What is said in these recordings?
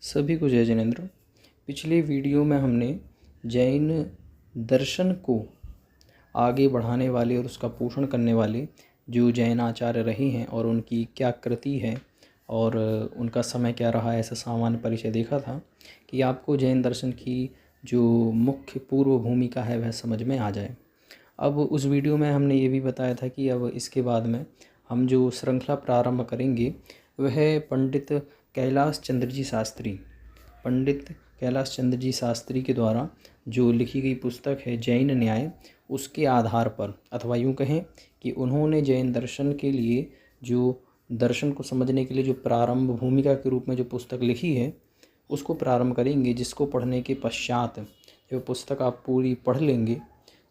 सभी को जय जिनेंद्र। पिछले वीडियो में हमने जैन दर्शन को आगे बढ़ाने वाले और उसका पोषण करने वाले जो जैन आचार्य रहे हैं और उनकी क्या कृति है और उनका समय क्या रहा, ऐसा सामान्य परिचय देखा था कि आपको जैन दर्शन की जो मुख्य पूर्व भूमिका है वह समझ में आ जाए। अब उस वीडियो में हमने ये भी बताया था कि अब इसके बाद में हम जो श्रृंखला प्रारंभ करेंगे वह पंडित कैलाश चंद्र जी शास्त्री के द्वारा जो लिखी गई पुस्तक है जैन न्याय, उसके आधार पर, अथवा यूँ कहें कि उन्होंने जैन दर्शन के लिए जो दर्शन को समझने के लिए जो प्रारंभ भूमिका के रूप में जो पुस्तक लिखी है उसको प्रारंभ करेंगे, जिसको पढ़ने के पश्चात जब पुस्तक आप पूरी पढ़ लेंगे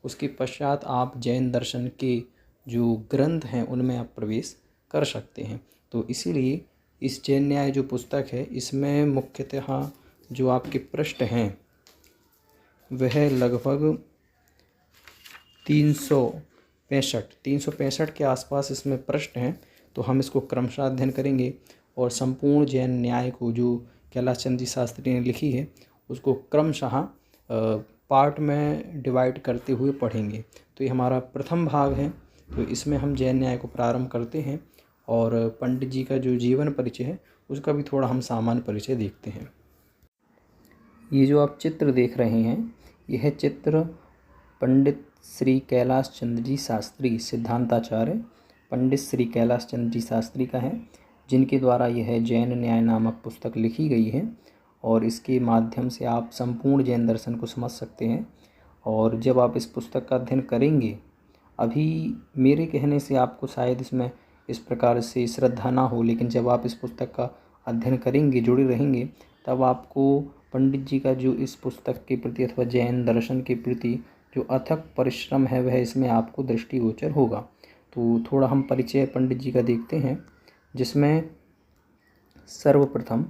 उसके पश्चात आप जैन दर्शन के जो ग्रंथ हैं उनमें आप प्रवेश कर सकते हैं। तो इसीलिए इस जैन न्याय जो पुस्तक है इसमें मुख्यतः जो आपके पृष्ठ हैं वह लगभग 365 के आसपास इसमें पृष्ठ हैं। तो हम इसको क्रमशः अध्ययन करेंगे और संपूर्ण जैन न्याय को जो कैलाश चंद्र जी शास्त्री ने लिखी है उसको क्रमशः पार्ट में डिवाइड करते हुए पढ़ेंगे। तो ये हमारा प्रथम भाग है। तो इसमें हम जैन न्याय को प्रारंभ करते हैं और पंडित जी का जो जीवन परिचय है उसका भी थोड़ा हम सामान्य परिचय देखते हैं। ये जो आप चित्र देख रहे हैं यह चित्र पंडित श्री कैलाश चंद्र जी शास्त्री सिद्धांताचार्य पंडित श्री कैलाश चंद्र जी शास्त्री का है, जिनके द्वारा यह जैन न्याय नामक पुस्तक लिखी गई है और इसके माध्यम से आप संपूर्ण जैन दर्शन को समझ सकते हैं। और जब आप इस पुस्तक का अध्ययन करेंगे, अभी मेरे कहने से आपको शायद इसमें इस प्रकार से श्रद्धा ना हो, लेकिन जब आप इस पुस्तक का अध्ययन करेंगे, जुड़े रहेंगे, तब आपको पंडित जी का जो इस पुस्तक के प्रति अथवा जैन दर्शन के प्रति जो अथक परिश्रम है वह इसमें आपको दृष्टिगोचर होगा। तो थोड़ा हम परिचय पंडित जी का देखते हैं, जिसमें सर्वप्रथम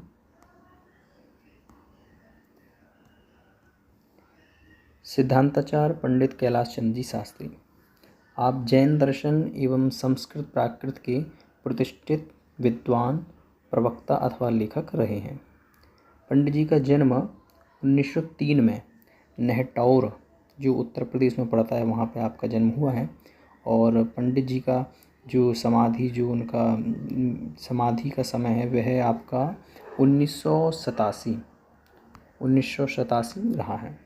सिद्धांताचार्य पंडित कैलाश चंद्र जी शास्त्री, आप जैन दर्शन एवं संस्कृत प्राकृत के प्रतिष्ठित विद्वान, प्रवक्ता अथवा लेखक रहे हैं। पंडित जी का जन्म 1903 में नेहटौर, जो उत्तर प्रदेश में पड़ता है, वहाँ पे आपका जन्म हुआ है। और पंडित जी का जो उनका समाधि का समय है वह आपका 1987 रहा है।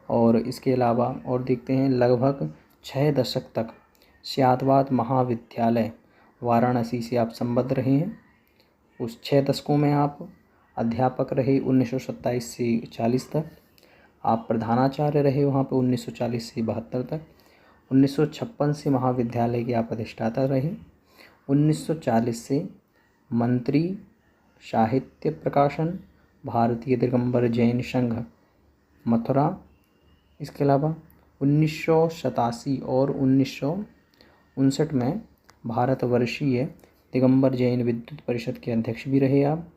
और इसके अलावा और देखते हैं, लगभग 6 दशक तक श्यातवाद महाविद्यालय वाराणसी से आप संबद्ध रहे हैं। उस 6 दशकों में आप अध्यापक रहे 1927 से 40 तक। आप प्रधानाचार्य रहे वहाँ पे 1940 से 72 तक। 1956 से महाविद्यालय के आप अधिष्ठाता रहे। 1940 से मंत्री साहित्य प्रकाशन भारतीय दिगंबर जैन संघ मथुरा। इसके अलावा 1987 और 1959 में भारतवर्षीय दिगंबर जैन विद्युत परिषद के अध्यक्ष भी रहे आप।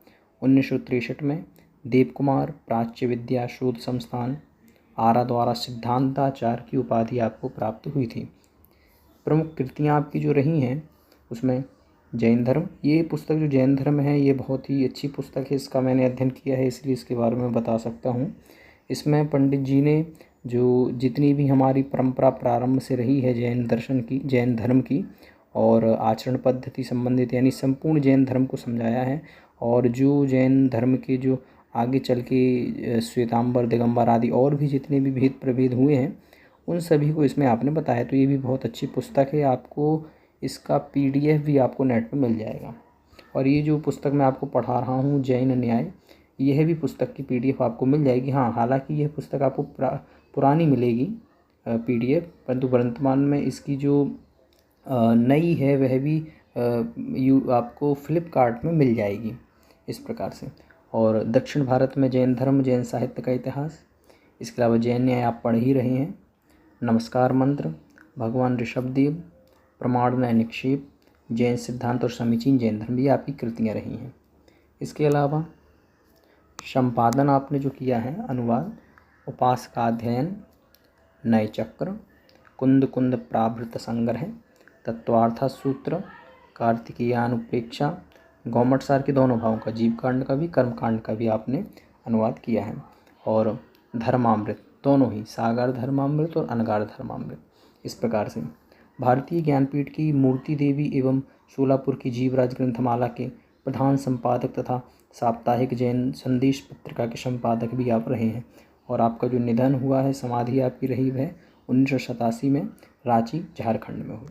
1963 में देवकुमार प्राच्य विद्या शोध संस्थान आरा द्वारा सिद्धांताचार्य की उपाधि आपको प्राप्त हुई थी। प्रमुख कृतियाँ आपकी जो रही हैं उसमें जैन धर्म, ये पुस्तक जो जैन धर्म है ये बहुत ही अच्छी पुस्तक है, इसका मैंने अध्ययन किया है इसलिए इसके बारे में बता सकता हूँ। इसमें पंडित जी ने जो जितनी भी हमारी परंपरा प्रारंभ से रही है जैन दर्शन की, जैन धर्म की और आचरण पद्धति संबंधित, यानी संपूर्ण जैन धर्म को समझाया है। और जो जैन धर्म के जो आगे चल के श्वेतांबर, दिगंबर आदि और भी जितने भी भेद प्रभेद हुए हैं उन सभी को इसमें आपने बताया। तो ये भी बहुत अच्छी पुस्तक है, आपको इसका PDF भी आपको नेट पर मिल जाएगा। और ये जो पुस्तक मैं आपको पढ़ा रहा हूँ जैन न्याय, यह भी पुस्तक की PDF आपको मिल जाएगी। हाँ, हालांकि यह पुस्तक आपको पुरानी मिलेगी PDF, परंतु वर्तमान में इसकी जो नई है वह भी आपको फ्लिपकार्ट में मिल जाएगी इस प्रकार से। और दक्षिण भारत में जैन धर्म, जैन साहित्य का इतिहास, इसके अलावा जैन न्याय आप पढ़ ही रहे हैं। नमस्कार मंत्र, भगवान ऋषभदेव, प्रमाण में निक्षेप, जैन सिद्धांत और समीचीन जैन धर्म, ये आपकी कृतियाँ रही हैं। इसके अलावा संपादन आपने जो किया है, अनुवाद, उपासकाध्ययन, नय चक्र, कुंद कुंद प्राभृत संग्रह, तत्वार्थ सूत्र, कार्तिकेयानुप्रेक्षा, गौमटसार के दोनों भागों का, जीव कांड का भी कर्म कांड का भी आपने अनुवाद किया है। और धर्मामृत, दोनों ही, सागर धर्मामृत और अनगार धर्मामृत। इस प्रकार से भारतीय ज्ञानपीठ की मूर्ति देवी एवं सोलापुर की जीवराज ग्रंथमाला के प्रधान संपादक तथा साप्ताहिक जैन संदेश पत्रिका के संपादक भी आप रहे हैं। और आपका जो निधन हुआ है, समाधि आपकी रही वह 1987 में रांची झारखंड में हुई।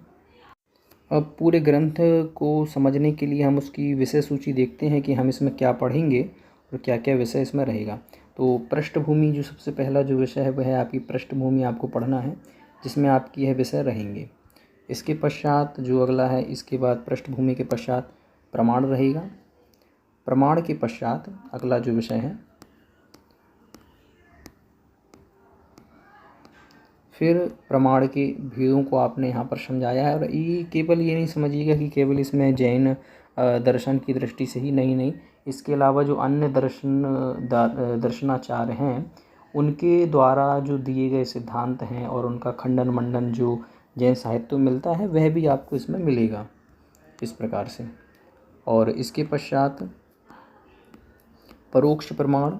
अब पूरे ग्रंथ को समझने के लिए हम उसकी विषय सूची देखते हैं कि हम इसमें क्या पढ़ेंगे और क्या क्या विषय इसमें रहेगा। तो पृष्ठभूमि, जो सबसे पहला जो विषय है वह है आपकी पृष्ठभूमि, आपको पढ़ना है, जिसमें आपकी यह विषय रहेंगे। इसके पश्चात जो अगला है, इसके बाद पृष्ठभूमि के पश्चात प्रमाण रहेगा। प्रमाण के पश्चात अगला जो विषय है, फिर प्रमाण के भेदों को आपने यहाँ पर समझाया है। और ये केवल ये नहीं समझिएगा कि केवल इसमें जैन दर्शन की दृष्टि से ही, नहीं, इसके अलावा जो अन्य दर्शनाचार्य हैं उनके द्वारा जो दिए गए सिद्धांत हैं और उनका खंडन मंडन जो जैन साहित्य में मिलता है वह भी आपको इसमें मिलेगा इस प्रकार से। और इसके पश्चात परोक्ष प्रमाण।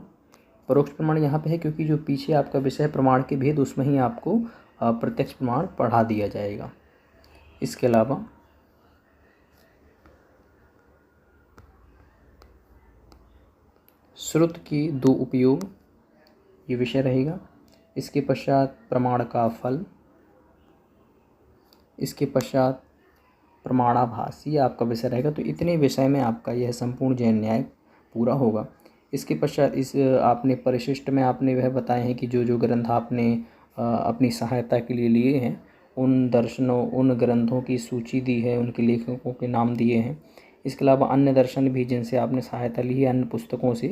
परोक्ष प्रमाण यहाँ पे है क्योंकि जो पीछे आपका विषय प्रमाण के भेद, उसमें ही आपको प्रत्यक्ष प्रमाण पढ़ा दिया जाएगा। इसके अलावा श्रुत के दो उपयोग, ये विषय रहेगा। इसके पश्चात प्रमाण का फल। इसके पश्चात प्रमाणाभास, ये आपका विषय रहेगा। तो इतने विषय में आपका यह संपूर्ण जैन न्याय पूरा होगा। इसके पश्चात इस आपने परिशिष्ट में आपने वह बताए हैं कि जो जो ग्रंथ आपने अपनी सहायता के लिए लिए हैं उन ग्रंथों की सूची दी है, उनके लेखकों के नाम दिए हैं। इसके अलावा अन्य दर्शन भी जिनसे आपने सहायता ली है, अन्य पुस्तकों से,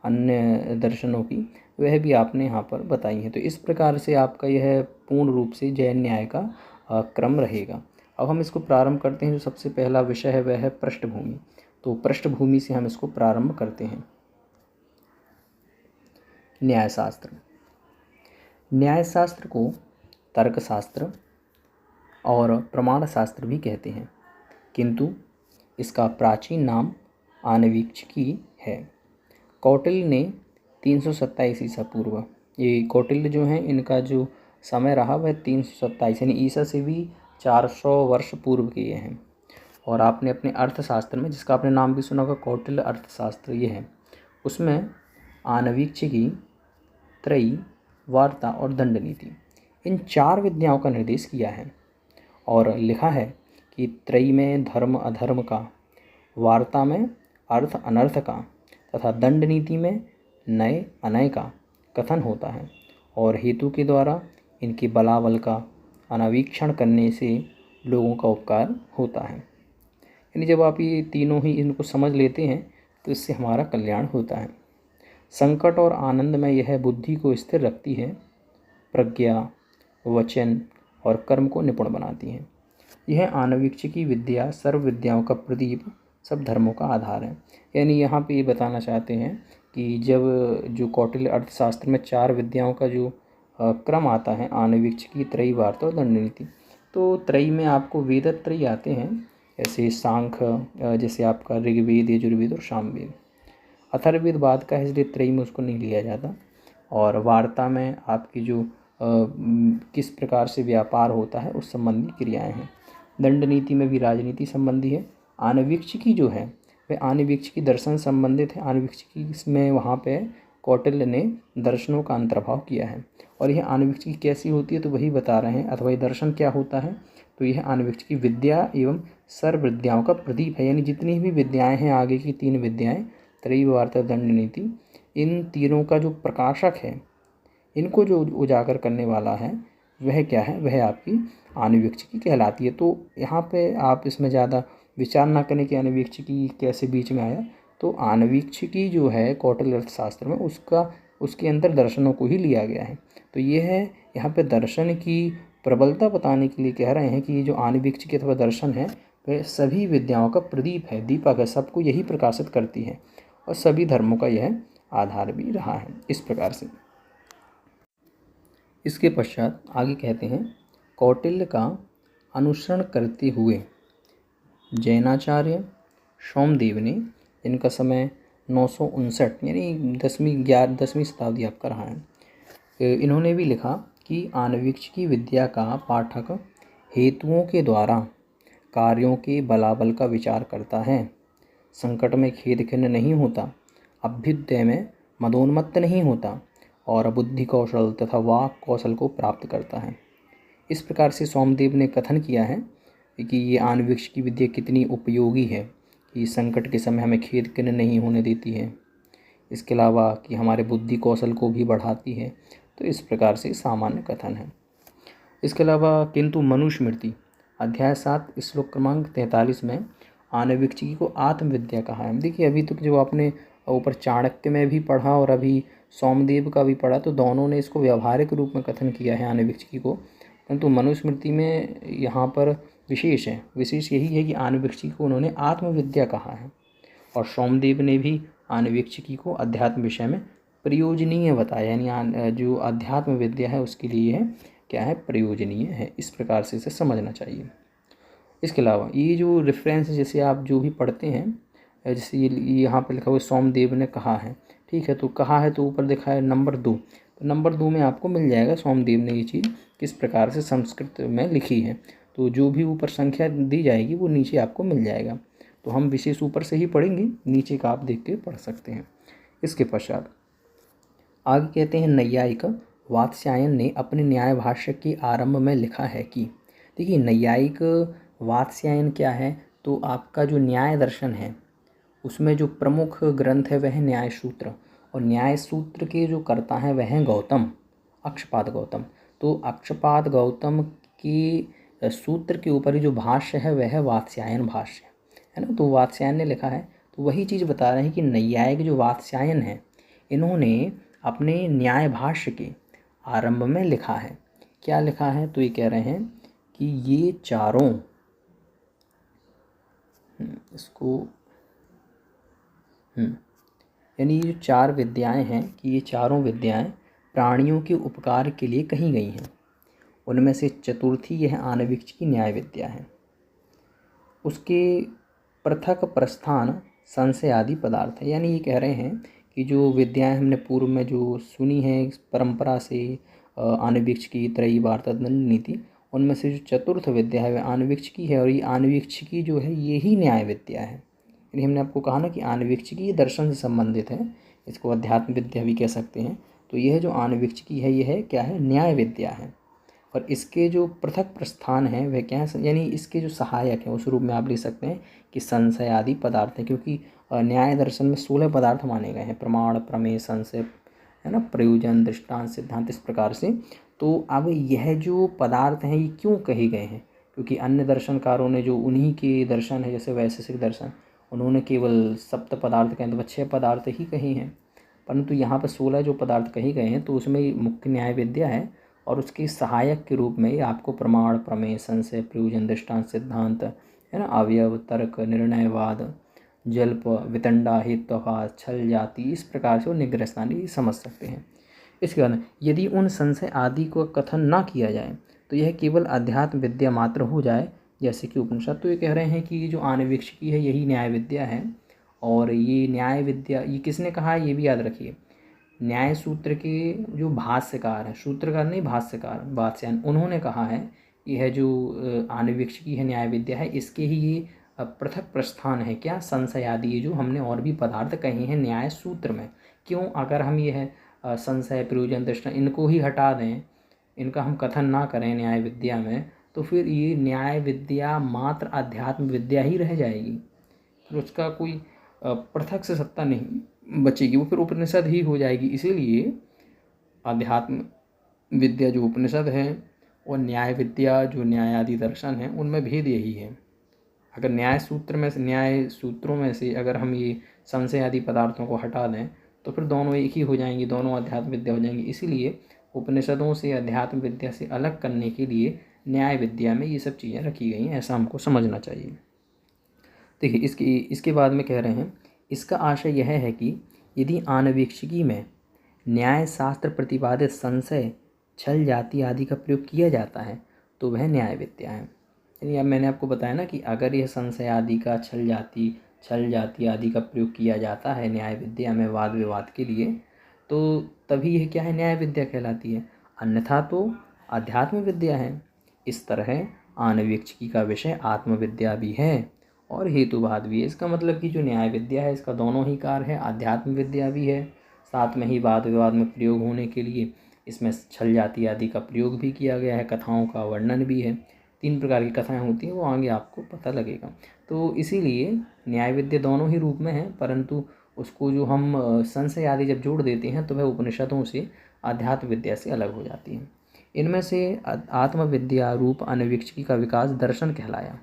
अन्य दर्शनों की, वह भी आपने यहाँ पर बताई हैं। तो इस प्रकार से आपका यह पूर्ण रूप से जैन न्याय का क्रम रहेगा। अब हम इसको प्रारंभ करते हैं। जो सबसे पहला विषय है वह है पृष्ठभूमि। तो पृष्ठभूमि से हम इसको प्रारंभ करते हैं। न्यायशास्त्र। न्यायशास्त्र को तर्कशास्त्र और प्रमाण शास्त्र भी कहते हैं, किंतु इसका प्राचीन नाम आनवीक्षिकी है। कौटिल्य ने 327 ईसा पूर्व, ये कौटिल्य जो हैं इनका जो समय रहा वह 327 यानी ईसा से भी 400 वर्ष पूर्व के ये हैं। और आपने अपने अर्थशास्त्र में, जिसका आपने नाम भी सुना होगा, कौटिल्य अर्थशास्त्र ये है, उसमें आनवीक्षिकी, त्रयी, वार्ता और दंड नीति, इन 4 विद्याओं का निर्देश किया है। और लिखा है कि त्रयी में धर्म अधर्म का, वार्ता में अर्थ अनर्थ का तथा दंड नीति में नए अनय का कथन होता है। और हेतु के द्वारा इनके बलाबल का अनावीक्षण करने से लोगों का उपकार होता है। यानी जब आप ये तीनों ही इनको समझ लेते हैं तो इससे हमारा कल्याण होता है। संकट और आनंद में यह बुद्धि को स्थिर रखती है, प्रज्ञा, वचन और कर्म को निपुण बनाती है। यह आनवीक्षिकी विद्या सर्व विद्याओं का प्रदीप, सब धर्मों का आधार है। यानी यहाँ पे ये बताना चाहते हैं कि जब जो कौटिल्य अर्थशास्त्र में 4 विद्याओं का जो क्रम आता है, आनवीक्षिकी, त्रयी, वार्ता और दंड नीति, तो त्रयी में आपको वेद त्रयी आते हैं, जैसे सांख्य, जैसे आपका ऋग्वेद, यजुर्वेद और सामवेद। अथर्ववेद बाद का है, इसलिए त्रयी में उसको नहीं लिया जाता। और वार्ता में आपकी जो किस प्रकार से व्यापार होता है उस संबंधी क्रियाएं हैं। दंड नीति में भी राजनीति संबंधी है। आनवीक्षिकी जो है वह आनवीक्षिकी दर्शन संबंधित है। आनवीक्षिकी में वहाँ पे कौटिल्य ने दर्शनों का अंतर्भाव किया है। और यह आनवीक्षिकी कैसी होती है तो वही बता रहे हैं, अथवा ये दर्शन क्या होता है, तो यह आनवीक्षिकी विद्या एवं सर्व विद्याओं का प्रदीप है। यानी जितनी भी विद्याएं हैं, आगे की 3 विद्याएं, त्रयी, वार्ता, दंड नीति, इन तीनों का जो प्रकाशक है, इनको जो उजागर करने वाला है वह क्या है, वह आपकी आनवीक्षिकी कहलाती है। तो यहाँ पे आप इसमें ज़्यादा विचार ना करें कि आनवीक्षिकी कैसे बीच में आया। तो आनवीक्षिकी जो है कौटिल्य अर्थशास्त्र में, उसके अंदर दर्शनों को ही लिया गया है। तो ये है यहाँ पे दर्शन की प्रबलता बताने के लिए कह रहे हैं कि ये जो आनवीक्षिकी अथवा दर्शन है वह सभी विद्याओं का प्रदीप है, दीपक है, सबको यही प्रकाशित करती है और सभी धर्मों का यह आधार भी रहा है। इस प्रकार से इसके पश्चात आगे कहते हैं, कौटिल्य का अनुसरण करते हुए जैनाचार्य सोमदेव ने जिनका समय 959 यानी 10वीं शताब्दी आपका रहा है। इन्होंने भी लिखा कि आन्वीक्षिकी विद्या का पाठक हेतुओं के द्वारा कार्यों के बलाबल का विचार करता है, संकट में खेद खिन्न नहीं होता, अभ्युदय में मदोन्मत्त नहीं होता और बुद्धि कौशल तथा वाक कौशल को प्राप्त करता है। इस प्रकार से सोमदेव ने कथन किया है कि ये आन्वीक्षिकी विद्या कितनी उपयोगी है, कि संकट के समय हमें खेद खिन्न नहीं होने देती है, इसके अलावा कि हमारे बुद्धि कौशल को भी बढ़ाती है। तो इस प्रकार से सामान्य कथन है। इसके अलावा किंतु मनुस्मृति अध्याय 7 श्लोक क्रमांक 43 में आन्वीक्षिकी को आत्मविद्या कहा है। देखिए अभी तक जो आपने ऊपर चाणक्य में भी पढ़ा और अभी सोमदेव का भी पढ़ा, तो दोनों ने इसको व्यावहारिक रूप में कथन किया है आन्वीक्षिकी को, परंतु मनुस्मृति में यहाँ पर विशेष है। विशेष यही है कि आन्वीक्षिकी को उन्होंने आत्मविद्या कहा है और सोमदेव ने भी आन्वीक्षिकी को अध्यात्म विषय में प्रयोजनीय बताया, यानी जो अध्यात्म विद्या है उसके लिए है क्या है, प्रयोजनीय है। इस प्रकार से इसे समझना चाहिए। इसके अलावा ये जो रेफरेंस जैसे आप जो भी पढ़ते हैं, जैसे यहाँ पर लिखा हुआ सोमदेव ने कहा है, ठीक है, तो कहा है तो ऊपर लिखा है नंबर 2, तो नंबर 2 में आपको मिल जाएगा सोमदेव ने ये चीज़ किस प्रकार से संस्कृत में लिखी है। तो जो भी ऊपर संख्या दी जाएगी वो नीचे आपको मिल जाएगा। तो हम विशेष ऊपर से ही पढ़ेंगे, नीचे का आप देख के पढ़ सकते हैं। इसके पश्चात आगे कहते हैं नैयायिक वात्स्यायन ने अपने न्याय भाष्य के आरंभ में लिखा है कि, देखिए नैयायिक वात्स्यायन क्या है, तो आपका जो न्याय दर्शन है उसमें जो प्रमुख ग्रंथ है वह है न्याय सूत्र, और न्याय सूत्र के जो कर्ता है वह है गौतम, अक्षपाद गौतम। तो अक्षपाद गौतम की सूत्र के ऊपर ही जो भाष्य है वह है वात्स्यायन भाष्य, है ना। तो वात्स्यायन ने लिखा है, तो वही चीज़ बता रहे हैं कि नैयायिक जो वात्स्यायन है इन्होंने अपने न्याय भाष्य के आरंभ में लिखा है। क्या लिखा है, तो ये कह रहे हैं कि ये चारों इसको यानी ये जो 4 विद्याएं हैं कि ये चारों विद्याएं प्राणियों के उपकार के लिए कही गई हैं। उनमें से चतुर्थी यह आन्वीक्षिकी न्याय विद्या है। उसके पृथक प्रस्थान संशय आदि पदार्थ है, यानी ये कह रहे हैं कि जो विद्याएं हमने पूर्व में जो सुनी है परंपरा से, आन्वीक्षिकी, त्रयी, वार्ता, दंड नीति, उनमें से जो चतुर्थ विद्या है वह आन्वीक्षिकी है। और ये आन्वीक्षिकी जो है यही न्याय विद्या है। यानी हमने आपको कहा ना कि आन्वीक्षिकी दर्शन से संबंधित है, इसको अध्यात्म विद्या भी कह सकते हैं। तो यह जो आन्वीक्षिकी है यह है क्या है, न्याय विद्या है। और इसके जो पृथक प्रस्थान है वह क्या है, यानी इसके जो सहायक हैं उस रूप में आप लिख सकते हैं कि संशय आदि पदार्थ है, क्योंकि न्याय दर्शन में 16 पदार्थ माने गए हैं, प्रमाण, प्रमेय, संशय, है ना, प्रयोजन, दृष्टांत, सिद्धांत, इस प्रकार से। तो अब यह जो पदार्थ हैं ये क्यों कहे गए हैं, क्योंकि अन्य दर्शनकारों ने जो उन्हीं के दर्शन है जैसे वैशेषिक दर्शन, उन्होंने केवल सप्त पदार्थ कहे, तो 6 पदार्थ ही कहे हैं, परंतु यहाँ पर 16 जो पदार्थ कहे गए हैं तो उसमें मुख्य न्याय विद्या है। और उसके सहायक के रूप में आपको प्रमाण, प्रमेय, संशय, प्रयोजन, दृष्टांत, सिद्धांत, है ना, अवयव, तर्क, निर्णयवाद, जल्प, वितंडा, हेत्वाभास, छल, जाति, इस प्रकार से वो निग्रह स्थानी समझ सकते हैं। इसके बाद यदि उन संशय आदि को कथन ना किया जाए तो यह केवल अध्यात्म विद्या मात्र हो जाए, जैसे कि उपनिषद। तो ये कह रहे हैं कि ये जो आन्वीक्षिकी है यही न्याय विद्या है। और ये न्याय विद्या ये किसने कहा है ये भी याद रखिए, न्याय सूत्र के जो भाष्यकार हैं, सूत्रकार नहीं भाष्यकार, वात्स्यायन, उन्होंने कहा है यह जो आन्वीक्षिकी है न्याय विद्या है, इसके ही ये पृथक प्रस्थान है क्या, संशय आदि, ये जो हमने और भी पदार्थ कहे हैं न्याय सूत्र में। क्यों, अगर हम यह संशय, प्रयोजन, दृष्टांत इनको ही हटा दें, इनका हम कथन ना करें न्याय विद्या में, तो फिर ये न्याय विद्या मात्र अध्यात्म विद्या ही रह जाएगी, फिर उसका कोई पृथक से सत्ता नहीं बचेगी, वो फिर उपनिषद ही हो जाएगी। इसीलिए अध्यात्म विद्या जो उपनिषद है और न्याय विद्या जो न्यायादि दर्शन है उनमें भेद यही है। अगर न्याय सूत्रों में से अगर हम ये संशय आदि पदार्थों को हटा दें तो फिर दोनों एक ही हो जाएंगी, दोनों अध्यात्म विद्या हो जाएंगी। इसीलिए उपनिषदों से अध्यात्म विद्या से अलग करने के लिए न्याय विद्या में ये सब चीज़ें रखी गई हैं, ऐसा हमको समझना चाहिए। देखिए इसके बाद में कह रहे हैं, इसका आशय यह है कि यदि आन्वीक्षिकी में न्याय शास्त्र प्रतिपादित संशय, छल, जाति आदि का प्रयोग किया जाता है तो वह न्याय विद्या है। यानी अब मैंने आपको बताया ना कि अगर यह संशय आदि का, छल, जाति, छल जाति आदि का प्रयोग किया जाता है न्याय विद्या में वाद विवाद के लिए, तो तभी यह क्या है, न्याय विद्या कहलाती है, अन्यथा तो अध्यात्म विद्या है। इस तरह आनवीक्षिकी का विषय आत्मविद्या भी है और हेतुवाद भी है। इसका मतलब कि जो न्याय विद्या है इसका दोनों ही कार्य है, आध्यात्म विद्या भी है, साथ में ही वाद विवाद में प्रयोग होने के लिए इसमें छल जाति आदि का प्रयोग भी किया गया है, कथाओं का वर्णन भी है। 3 प्रकार की कथाएं होती हैं, वो आगे आपको पता लगेगा। तो इसीलिए न्याय विद्या दोनों ही रूप में है, परंतु उसको जो हम संशय आदि जब जोड़ देते हैं तो वह उपनिषदों से आध्यात्म विद्या से अलग हो जाती है। इनमें से आत्मविद्या रूप अनवीक्षिकी का विकास दर्शन कहलाया,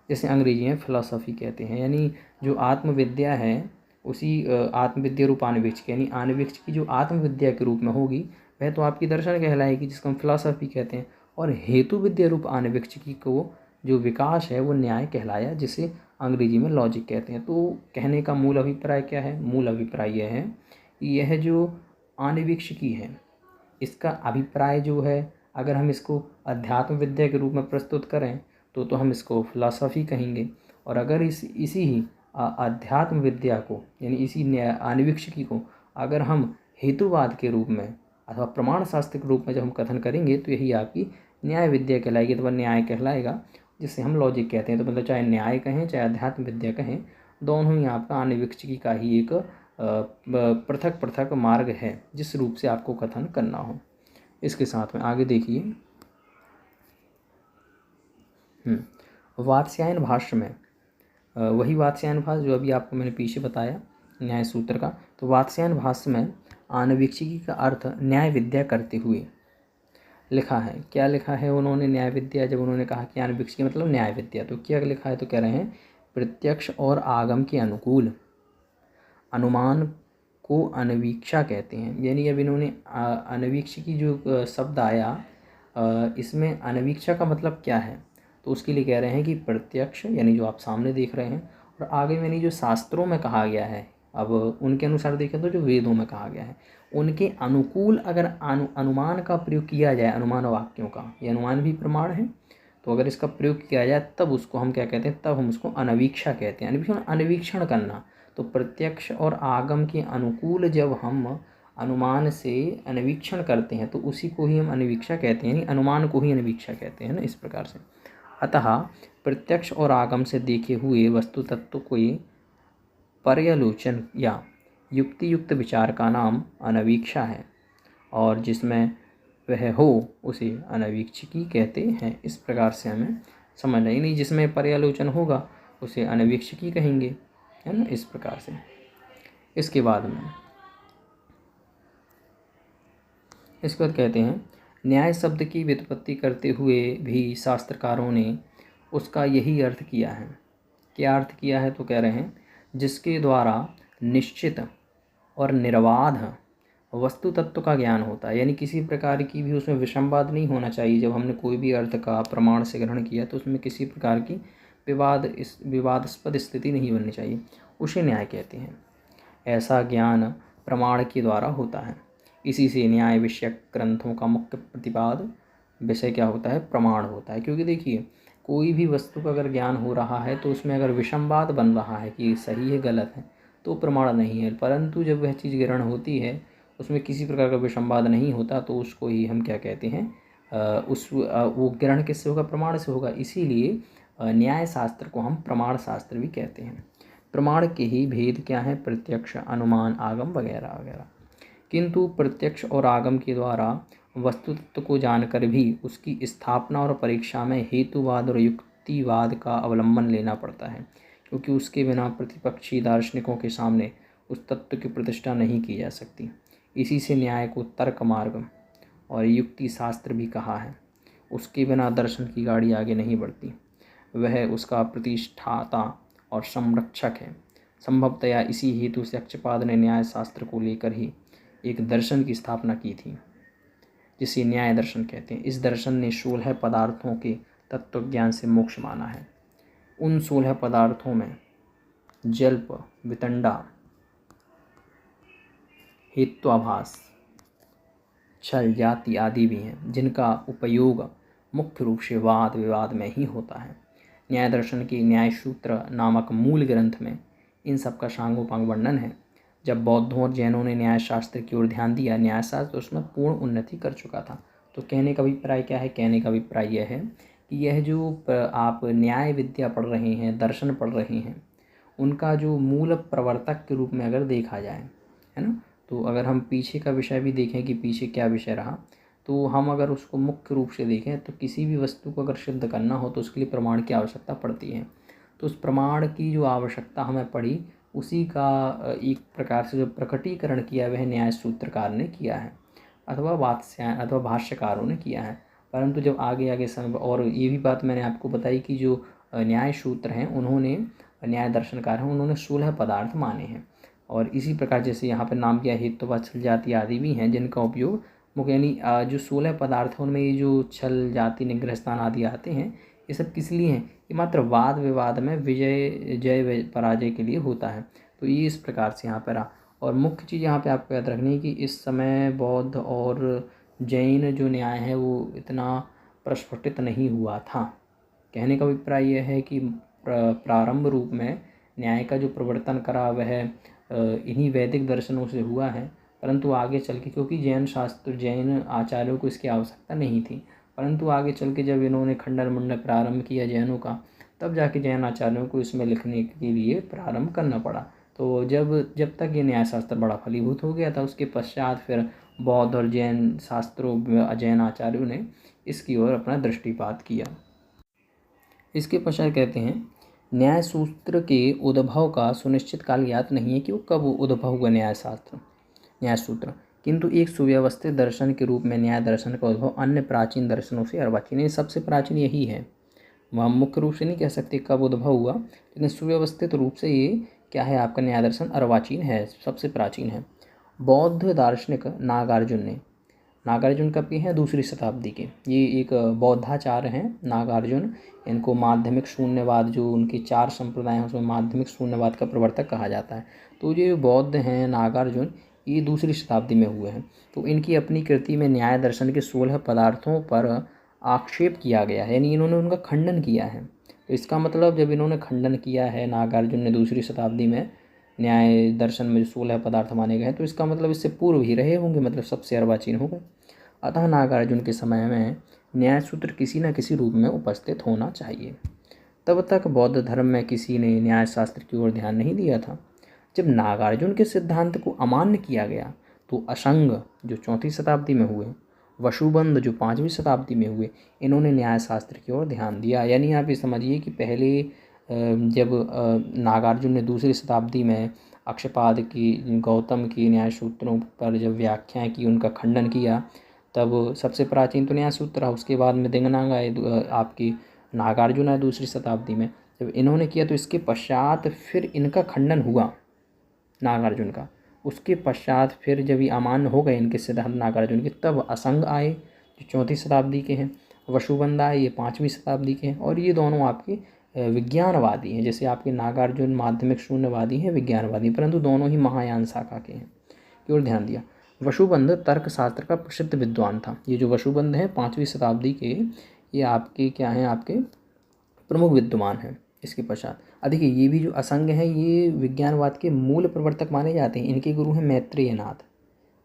जैसे अंग्रेजी में फिलॉसफी कहते हैं। यानी जो आत्मविद्या है उसी आत्मविद्या रूप आनवीक्षिकी, यानी आनवीक्षिकी जो आत्मविद्या के रूप में होगी वह तो आपकी दर्शन कहलाएगी, जिसको हम फिलॉसफी कहते हैं। और हेतु विद्या रूप आनवीक्षिकी को जो विकास है वो न्याय कहलाया, जिसे अंग्रेजी में लॉजिक कहते हैं। तो कहने का मूल अभिप्राय क्या है? मूल अभिप्राय यह है कि यह जो आनवीक्षिकी है इसका अभिप्राय जो है, अगर हम इसको अध्यात्म विद्या के रूप में प्रस्तुत करें तो हम इसको फिलॉसफी कहेंगे। और अगर इसी ही अध्यात्म विद्या को, यानी इसी आनवीक्षिकी को अगर हम हेतुवाद के रूप में अथवा प्रमाण शास्त्र के रूप में जब हम कथन करेंगे तो यही आपकी न्याय विद्या कहलाएगी, तो वह न्याय कहलाएगा, जिसे हम लॉजिक कहते हैं। तो मतलब चाहे न्याय कहें चाहे अध्यात्म विद्या कहें, दोनों ही आपका आनवीक्षिकी का ही एक पृथक पृथक मार्ग है जिस रूप से आपको कथन करना हो। इसके साथ में आगे देखिए, वात्स्यायन भाष्य में, वही वात्स्यायन भाष्य जो अभी आपको मैंने पीछे बताया न्याय सूत्र का, तो वात्स्यायन भाष्य में आनवीक्षिकी का अर्थ न्याय विद्या करते हुए लिखा है। क्या लिखा है उन्होंने? न्याय विद्या, जब उन्होंने कहा कि आनवीक्षिकी मतलब न्याय विद्या, तो क्या लिखा है? तो कह रहे हैं प्रत्यक्ष और आगम के अनुकूल अनुमान को अनवीक्षा कहते हैं। यानी अब इन्होंने अनवीक्षिकी जो शब्द आया, इसमें अनवीक्षा का मतलब क्या है? तो उसके लिए कह रहे हैं कि प्रत्यक्ष यानी जो आप सामने देख रहे हैं, और आगे यानी जो शास्त्रों में कहा गया है, अब उनके अनुसार देखें तो जो वेदों में कहा गया है उनके अनुकूल अगर अनुमान का प्रयोग किया जाए, अनुमान वाक्यों का, ये अनुमान भी प्रमाण है, तो अगर इसका प्रयोग किया जाए तब उसको हम क्या कहते हैं? तब हम उसको अनवीक्षा कहते हैं। अनवीक्षण करना, तो प्रत्यक्ष और आगम के अनुकूल जब हम अनुमान से अनवीक्षण करते हैं तो उसी को ही हम अनवीक्षा कहते हैं, यानी अनुमान को ही अनवीक्षा कहते हैं ना, इस प्रकार से। अतः प्रत्यक्ष और आगम से देखे हुए वस्तु तत्व को पर्यालोचन या युक्ति युक्त विचार का नाम अनवीक्षा है, और जिसमें वह हो उसे अनवीक्षिकी कहते हैं। इस प्रकार से हमें समझना ही नहीं, जिसमें पर्यालोचन होगा उसे अनवीक्षिकी कहेंगे, है ना, इस प्रकार से। इसके बाद कहते हैं न्याय शब्द की व्युत्पत्ति करते हुए भी शास्त्रकारों ने उसका यही अर्थ किया है। क्या अर्थ किया है? तो कह रहे हैं जिसके द्वारा निश्चित और निर्बाध वस्तु तत्व का ज्ञान होता है, यानी किसी प्रकार की भी उसमें विसंवाद नहीं होना चाहिए। जब हमने कोई भी अर्थ का प्रमाण से ग्रहण किया तो उसमें किसी प्रकार की विवादास्पद स्थिति नहीं बननी चाहिए, उसे न्याय कहते हैं। ऐसा ज्ञान प्रमाण के द्वारा होता है। इसी से न्याय विषयक ग्रंथों का मुख्य प्रतिपाद विषय क्या होता है? प्रमाण होता है। क्योंकि देखिए कोई भी वस्तु का अगर ज्ञान हो रहा है तो उसमें अगर विसंवाद बन रहा है कि सही है गलत है तो प्रमाण नहीं है, परंतु जब वह चीज़ ग्रहण होती है उसमें किसी प्रकार का विसंवाद नहीं होता तो उसको ही हम क्या कहते हैं? वो ग्रहण किससे होगा? प्रमाण से होगा। इसीलिए न्याय शास्त्र को हम प्रमाण शास्त्र भी कहते हैं। प्रमाण के ही भेद क्या है? प्रत्यक्ष, अनुमान, आगम वगैरह वगैरह। किंतु प्रत्यक्ष और आगम के द्वारा वस्तु तत्व को जानकर भी उसकी स्थापना और परीक्षा में हेतुवाद और युक्तिवाद का अवलंबन लेना पड़ता है, क्योंकि उसके बिना प्रतिपक्षी दार्शनिकों के सामने उस तत्व की प्रतिष्ठा नहीं की जा सकती। इसी से न्याय को तर्क मार्ग और युक्ति शास्त्र भी कहा है। उसके बिना दर्शन की गाड़ी आगे नहीं बढ़ती। वह उसका प्रतिष्ठाता और संरक्षक है। संभवतया इसी हेतु से अक्षपाद ने न्याय शास्त्र को लेकर ही एक दर्शन की स्थापना की थी, जिसे न्याय दर्शन कहते हैं। इस दर्शन ने 16 पदार्थों के तत्व ज्ञान से मोक्ष माना है। उन 16 पदार्थों में जल्प, वितंडा, हेत्वाभास, छल, जाति आदि भी हैं, जिनका उपयोग मुख्य रूप से वाद विवाद में ही होता है। न्याय दर्शन की न्याय सूत्र नामक मूल ग्रंथ में इन सब का सांगोपांग वर्णन है। जब बौद्धों और जैनों ने न्याय शास्त्र की ओर ध्यान दिया, न्यायशास्त्र उसमें पूर्ण उन्नति कर चुका था। तो कहने का अभिप्राय क्या है? कहने का अभिप्राय यह है कि यह जो आप न्याय विद्या पढ़ रहे हैं, दर्शन पढ़ रहे हैं, उनका जो मूल प्रवर्तक के रूप में अगर देखा जाए, है ना, तो अगर हम पीछे का विषय भी देखें कि पीछे क्या विषय रहा, तो हम अगर उसको मुख्य रूप से देखें तो किसी भी वस्तु को अगर सिद्ध करना हो तो उसके लिए प्रमाण की आवश्यकता पड़ती है। तो उस प्रमाण की जो आवश्यकता हमें पड़ी, उसी का एक प्रकार से जो प्रकटीकरण किया वह न्याय सूत्रकार ने किया है, अथवा वात्स्यायन अथवा भाष्यकारों ने किया है। परंतु जब आगे आगे समय, और ये भी बात मैंने आपको बताई कि जो न्याय सूत्र हैं, उन्होंने न्याय दर्शनकार हैं, उन्होंने 16 पदार्थ माने हैं। और इसी प्रकार जैसे यहाँ पर नाम किया हेतुवाद, छल जाति आदि भी हैं जिनका उपयोग मुख्य, यानी जो 16 पदार्थ हैं उनमें ये जो छल जाति निग्रह स्थान आदि आते हैं, ये सब किस लिए हैं? ये मात्र वाद विवाद में विजय जय पराजय के लिए होता है। तो ये इस प्रकार से यहाँ पर और मुख्य चीज़ यहाँ पे आपको याद रखनी है कि इस समय बौद्ध और जैन जो न्याय है वो इतना प्रस्फुटित नहीं हुआ था। कहने का अभिप्राय यह है कि प्रारंभ रूप में न्याय का जो प्रवर्तन करा वह इन्हीं वैदिक दर्शनों से हुआ है, परंतु आगे चल के, क्योंकि जैन शास्त्र जैन आचार्यों को इसकी आवश्यकता नहीं थी, परंतु आगे चल के जब इन्होंने खंडन मंडन प्रारंभ किया जैनों का, तब जाके जैन आचार्यों को इसमें लिखने के लिए प्रारंभ करना पड़ा। तो जब तक ये न्यायशास्त्र बड़ा फलीभूत हो गया था, उसके पश्चात फिर बौद्ध और जैन शास्त्रों जैन आचार्यों ने इसकी ओर अपना दृष्टिपात किया। इसके पश्चात कहते हैं, न्याय सूत्र के उद्भव का सुनिश्चित काल ज्ञात नहीं है कि वो कब उद्भव हुआ न्याय सूत्र, किंतु एक सुव्यवस्थित दर्शन के रूप में न्याय दर्शन का उद्भव अन्य प्राचीन दर्शनों से अर्वाचीन है। सबसे प्राचीन यही है, वह हम मुख्य रूप से नहीं कह सकते कब उद्भव हुआ, लेकिन सुव्यवस्थित रूप से ये क्या है, आपका न्याय दर्शन अर्वाचीन है, सबसे प्राचीन है। बौद्ध दार्शनिक नागार्जुन कब के हैं? 2री शताब्दी के। ये एक बौद्धाचार्य हैं नागार्जुन। इनको माध्यमिक शून्यवाद, जो उनके 4 संप्रदाय हैं उसमें माध्यमिक शून्यवाद का प्रवर्तक कहा जाता है। तो ये बौद्ध हैं नागार्जुन, ये 2री शताब्दी में हुए हैं। तो इनकी अपनी कृति में न्याय दर्शन के 16 पदार्थों पर आक्षेप किया गया है, यानी इन्होंने उनका खंडन किया है। तो इसका मतलब जब इन्होंने खंडन किया है नागार्जुन ने 2री शताब्दी में न्याय दर्शन में जो 16 पदार्थ माने गए, तो इसका मतलब इससे पूर्व ही रहे होंगे, मतलब सबसे अर्वाचीन हो गए। अतः नागार्जुन के समय में न्याय सूत्र किसी न किसी रूप में उपस्थित होना चाहिए। तब तक बौद्ध धर्म में किसी ने न्याय शास्त्र की ओर ध्यान नहीं दिया था। जब नागार्जुन के सिद्धांत को अमान्य किया गया तो असंग जो 4वीं शताब्दी में हुए, वसुबंध जो 5वीं शताब्दी में हुए, इन्होंने न्याय शास्त्र की ओर ध्यान दिया। यानी आप ये समझिए कि पहले जब नागार्जुन ने 2री शताब्दी में अक्षपाद की, गौतम की न्याय सूत्रों पर जब व्याख्याएं की, उनका खंडन किया, तब सबसे प्राचीन तो न्याय सूत्र रहा। उसके बाद में दिंगनांग आए, आपकी नागार्जुन आए 2री शताब्दी में। जब इन्होंने किया तो इसके पश्चात फिर इनका खंडन हुआ नागार्जुन का। उसके पश्चात फिर जब ये अमान्य हो गए इनके सिद्धांत नागार्जुन के, तब असंग आए जो 4वीं शताब्दी के हैं, वसुबंध आए ये 5वीं शताब्दी के हैं, और ये दोनों आपके विज्ञानवादी हैं। जैसे आपके नागार्जुन माध्यमिक शून्यवादी हैं, विज्ञानवादी, परंतु दोनों ही महायान शाखा के हैं, की ओर ध्यान दिया। वसुबंध तर्कशास्त्र का प्रसिद्ध विद्वान था। ये जो वसुबंध है 5वीं शताब्दी के, ये आपके क्या हैं, आपके प्रमुख विद्वान हैं। इसके पश्चात देखिए, ये भी जो असंग हैं ये विज्ञानवाद के मूल प्रवर्तक माने जाते हैं। इनके गुरु हैं मैत्रेयनाथ।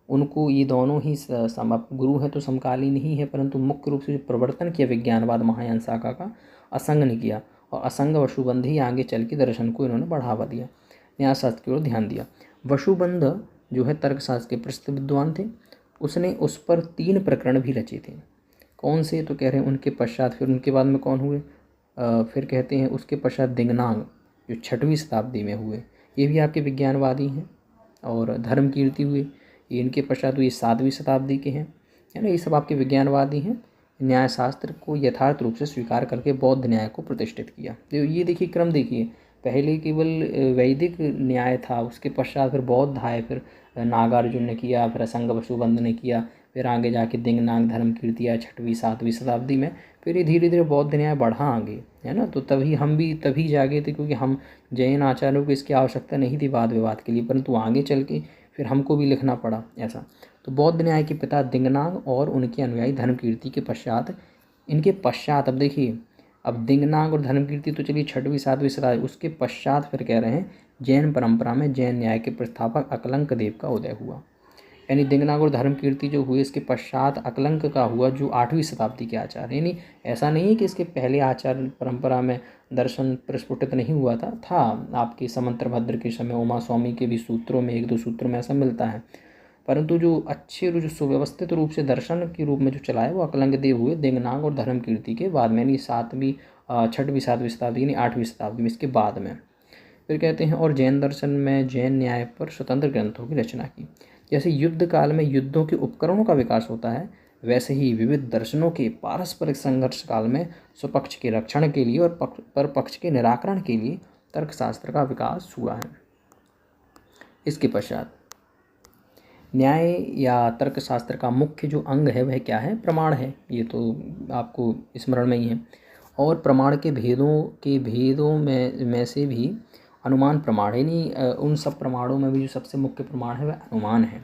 उनको ये दोनों ही गुरु हैं तो समकालीन ही है, परंतु मुख्य रूप से जो प्रवर्तन किया विज्ञानवाद महायान शाखा का, असंग ने किया। और असंग वसुबंध ही आगे चल के दर्शन को इन्होंने बढ़ावा दिया, न्यायशास्त्र की ओर ध्यान दिया। वसुबंध जो है तर्कशास्त्र के प्रसिद्ध विद्वान थे। उसने उस पर 3 प्रकरण भी रचे थे। कौन से? तो कह रहे हैं उनके पश्चात फिर उनके बाद में कौन हुए? फिर कहते हैं उसके पश्चात दिंगनांग जो 6वीं शताब्दी में हुए, ये भी आपके विज्ञानवादी हैं। और धर्म कीर्ति हुए, ये इनके पश्चात हुए 7वीं शताब्दी के हैं, है ना। ये सब आपके विज्ञानवादी हैं। न्यायशास्त्र को यथार्थ रूप से स्वीकार करके बौद्ध न्याय को प्रतिष्ठित किया। तो ये देखिए क्रम देखिए, पहले केवल वैदिक न्याय था, उसके पश्चात फिर बौद्ध आए, फिर नागार्जुन ने किया, फिर असंग वसुबंध ने किया, फिर आगे जाके दिंगनांग धर्म कीर्ति आया 6वीं 7वीं शताब्दी में। फिर ये धीरे धीरे बौद्ध न्याय बढ़ा आगे, है ना। तो तभी हम भी तभी जागे थे, क्योंकि हम जैन आचार्यों को इसकी आवश्यकता नहीं थी वाद विवाद के लिए, परंतु आगे चल के फिर हमको भी लिखना पड़ा ऐसा। तो बौद्ध न्याय के पिता दिंगनांग और उनके अनुयायी धर्म कीर्ति के पश्चात, इनके पश्चात अब देखिए अब दिंगनाग और धर्मकीर्ति तो चलिए 6वीं 7वीं शताब्दी, उसके पश्चात फिर कह रहे हैं जैन परंपरा में जैन न्याय के प्रस्थापक अकलंक देव का उदय हुआ। यानी दिंगनाग और धर्मकीर्ति जो हुए इसके पश्चात अकलंक का हुआ, जो 8वीं शताब्दी के आचार्य। यानी ऐसा नहीं है कि इसके पहले आचार्य परंपरा में दर्शन प्रस्फुटित नहीं हुआ था आपके समंतभद्र के समय उमा स्वामी के भी सूत्रों में, 1-2 सूत्रों में ऐसा मिलता है, परंतु जो अच्छे जो सुव्यवस्थित रूप से दर्शन के रूप में जो चला है वो अकलंक देव हुए दिंगनाग और धर्मकीर्ति के बाद में, यानी 6वीं 7वीं शताब्दी यानी 8वीं शताब्दी में, इसके बाद में। फिर कहते हैं और जैन दर्शन में जैन न्याय पर स्वतंत्र ग्रंथों की रचना की। जैसे युद्ध काल में युद्धों के उपकरणों का विकास होता है, वैसे ही विविध दर्शनों के पारस्परिक संघर्ष काल में स्वपक्ष के रक्षण के लिए और परपक्ष के निराकरण के लिए तर्कशास्त्र का विकास हुआ है। इसके पश्चात न्याय या तर्कशास्त्र का मुख्य जो अंग है वह क्या है? प्रमाण है। ये तो आपको स्मरण में ही है। और प्रमाण के भेदों में से भी अनुमान प्रमाण है, यानी उन सब प्रमाणों में भी जो सबसे मुख्य प्रमाण है वह अनुमान है।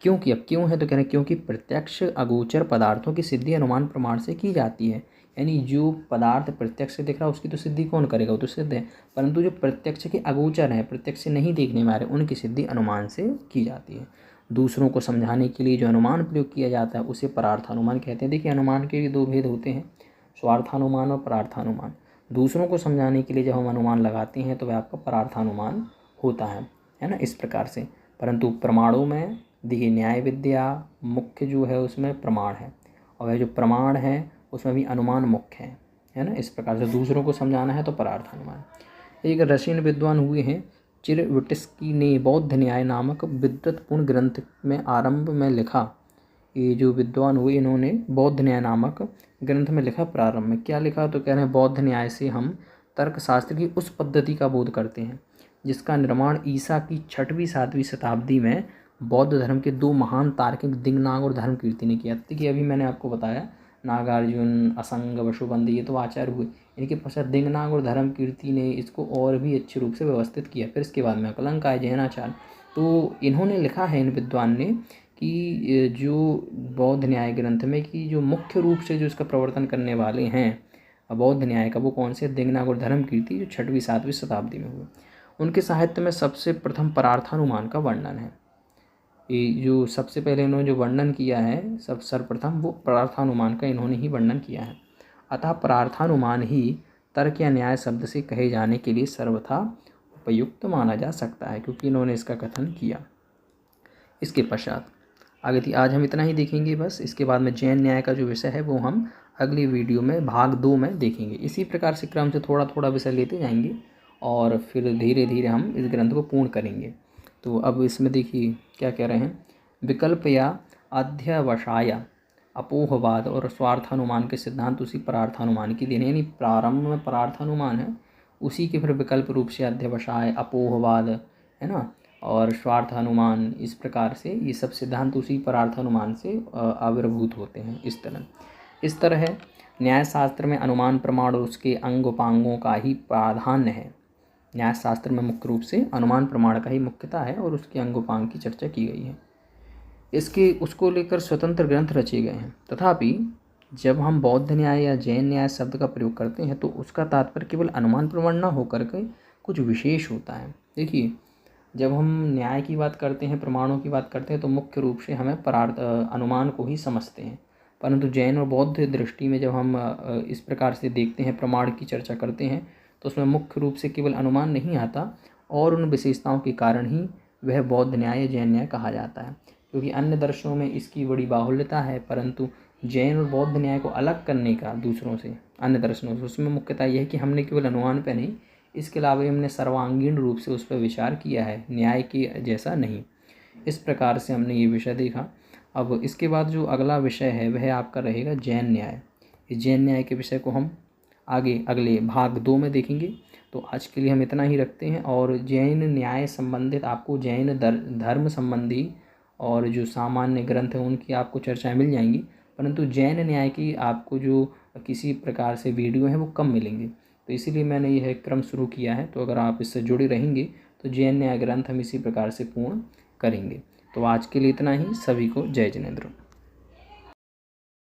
क्योंकि अब क्यों है तो कह रहे हैं क्योंकि प्रत्यक्ष अगोचर पदार्थों की सिद्धि अनुमान प्रमाण से की जाती है। यानी जो पदार्थ प्रत्यक्ष से दिख रहा है उसकी तो सिद्धि कौन करेगा, वो तो सिद्ध है, परंतु जो प्रत्यक्ष के अगोचर हैं, प्रत्यक्ष से नहीं देखने में आ रहे, उनकी सिद्धि अनुमान से की जाती है। दूसरों को समझाने के लिए जो अनुमान प्रयोग किया जाता है उसे परार्थानुमान कहते हैं। देखिए अनुमान के भी 2 भेद होते हैं, स्वार्थानुमान और परार्थानुमान। दूसरों को समझाने के लिए जब हम अनुमान लगाते हैं तो वह आपका परार्थानुमान होता है ना, इस प्रकार से। परंतु प्रमाणों में देखिए न्याय विद्या मुख्य जो है उसमें प्रमाण है, और वह जो प्रमाण है उसमें भी अनुमान मुख्य है ना, इस प्रकार से। दूसरों को समझाना है तो परार्थानुमान। एक रशियन विद्वान हुए हैं चिरविट्स्की ने बौद्ध न्याय नामक विद्वत्पूर्ण ग्रंथ में आरंभ में लिखा। ये जो विद्वान हुए इन्होंने बौद्ध न्याय नामक ग्रंथ में लिखा। प्रारंभ में क्या लिखा तो कह रहे हैं बौद्ध न्याय से हम तर्कशास्त्र की उस पद्धति का बोध करते हैं जिसका निर्माण ईसा की 6वीं 7वीं शताब्दी में बौद्ध धर्म के 2 महान तार्किक दिंगनाग और धर्मकीर्ति ने किया। देखिए अभी मैंने आपको बताया नागार्जुन, असंग, वशुबंद, ये तो आचार्य हुए, इनके पश्चात दिंगनाग और धर्मकीर्ति ने इसको और भी अच्छे रूप से व्यवस्थित किया। फिर इसके बाद में अकलंक आए, जैनाचार्य। तो इन्होंने लिखा है इन विद्वान ने कि जो बौद्ध न्याय ग्रंथ में कि जो मुख्य रूप से जो इसका प्रवर्तन करने वाले हैं बौद्ध न्याय का, वो कौन से? दिंगनाग और धर्मकीर्ति, जो 6वीं 7वीं शताब्दी में हुए। उनके साहित्य में सबसे प्रथम परार्थानुमान का वर्णन है। ये जो सबसे पहले इन्होंने जो वर्णन किया है सर्वप्रथम वो परार्थानुमान का इन्होंने ही वर्णन किया है। अतः परार्थानुमान ही तर्क या न्याय शब्द से कहे जाने के लिए सर्वथा उपयुक्त माना जा सकता है, क्योंकि इन्होंने इसका कथन किया। इसके पश्चात आगे थी, आज हम इतना ही देखेंगे बस। इसके बाद में जैन न्याय का जो विषय है वो हम अगली वीडियो में भाग 2 में देखेंगे। इसी प्रकार से क्रम से थोड़ा थोड़ा विषय लेते जाएंगे और फिर धीरे धीरे हम इस ग्रंथ को पूर्ण करेंगे। तो अब इसमें देखिए क्या कह रहे हैं, विकल्प या अध्यवसाय, अपोहवाद और स्वार्थानुमान के सिद्धांत उसी परार्थानुमान की देने, यानी प्रारंभ में परार्थानुमान है, उसी के फिर विकल्प रूप से अध्यवसाय, अपोहवाद है ना, और स्वार्थानुमान, इस प्रकार से ये सब सिद्धांत उसी परार्थानुमान से आविर्भूत होते हैं। इस तरह न्यायशास्त्र में अनुमान प्रमाण और उसके अंग उपांगों का ही प्राधान्य है। न्यायशास्त्र में मुख्य रूप से अनुमान प्रमाण का ही मुख्यता है और उसके अंग उपांग की चर्चा की गई है। उसको लेकर स्वतंत्र ग्रंथ रचे गए हैं। तथापि जब हम बौद्ध न्याय या जैन न्याय शब्द का प्रयोग करते हैं तो उसका तात्पर्य केवल अनुमान प्रमाण न होकर के कुछ विशेष होता है। देखिए जब हम न्याय की बात करते हैं, प्रमाणों की बात करते हैं, तो मुख्य रूप से हमें अनुमान को ही समझते हैं। परंतु जैन और बौद्ध दृष्टि में जब हम इस प्रकार से देखते हैं, प्रमाण की चर्चा करते हैं, तो उसमें मुख्य रूप से केवल अनुमान नहीं आता, और उन विशेषताओं के कारण ही वह बौद्ध न्याय या जैन न्याय कहा जाता है। क्योंकि अन्य दर्शनों में इसकी बड़ी बाहुल्यता है, परंतु जैन और बौद्ध न्याय को अलग करने का दूसरों से, अन्य दर्शनों से, उसमें मुख्यतः यह है कि हमने केवल अनुमान पर नहीं, इसके अलावा हमने सर्वांगीण रूप से उस पर विचार किया है, न्याय के जैसा नहीं। इस प्रकार से हमने ये विषय देखा। अब इसके बाद जो अगला विषय है वह आपका रहेगा जैन न्याय। इस जैन न्याय के विषय को हम आगे अगले भाग 2 में देखेंगे। तो आज के लिए हम इतना ही रखते हैं। और जैन न्याय संबंधित आपको जैन धर्म संबंधी और जो सामान्य ग्रंथ हैं उनकी आपको चर्चाएँ मिल जाएंगी, परंतु जैन न्याय की आपको जो किसी प्रकार से वीडियो हैं वो कम मिलेंगे। तो इसीलिए मैंने यह क्रम शुरू किया है। तो अगर आप इससे जुड़े रहेंगे तो जैन न्याय ग्रंथ हम इसी प्रकार से पूर्ण करेंगे। तो आज के लिए इतना ही। सभी को जय जिनेंद्र।